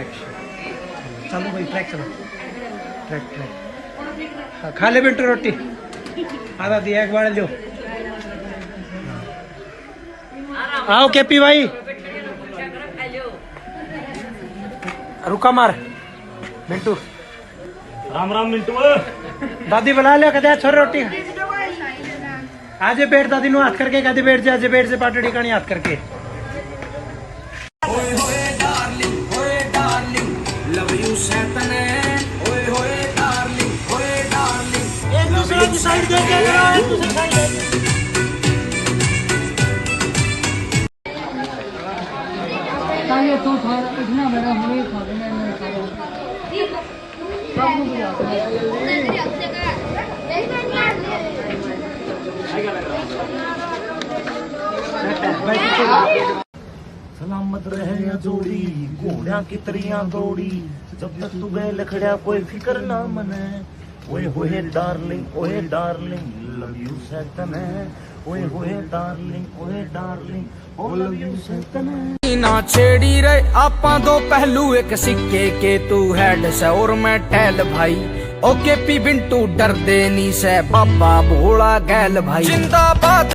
action चलो भाई track चलो ट्रैक ट्रैक हाँ, खा ले बेटू रोटी आधा दिया एक बार लो आओ केपी भाई रुका मार मिंटू राम राम मिंटू दादी बुला लियो कदे छोर रोटी आज बैठ दादी नु हाथ करके कदे बैठ जा आज बैठ से पाटड़ी कानी हाथ करके ओए होए डार्लिंग लव यू सैतने ओए होए डार्लिंग एक दूसरे की साइड देख के करो एक दूसरे साइड ताकि तो थोड़ा इतना बड़ा हमें खा लेना नहीं खा सब सलामत रहे जोड़ी घोड़ा की तरियां दौड़ी जब तक तू गए लखड़ा कोई फिक्र ना मने ओए होए डार्लिंग लव यू सैतने ओए होए डार्लिंग ओ लव यू सैतने ना छेड़ी रे आपा दो पहलू एक सिक्के के तू हेड से और मैं टैल भाई ओके पी बिंटू डर दे नी से बाबा भोला गैल भाई जिंदाबाद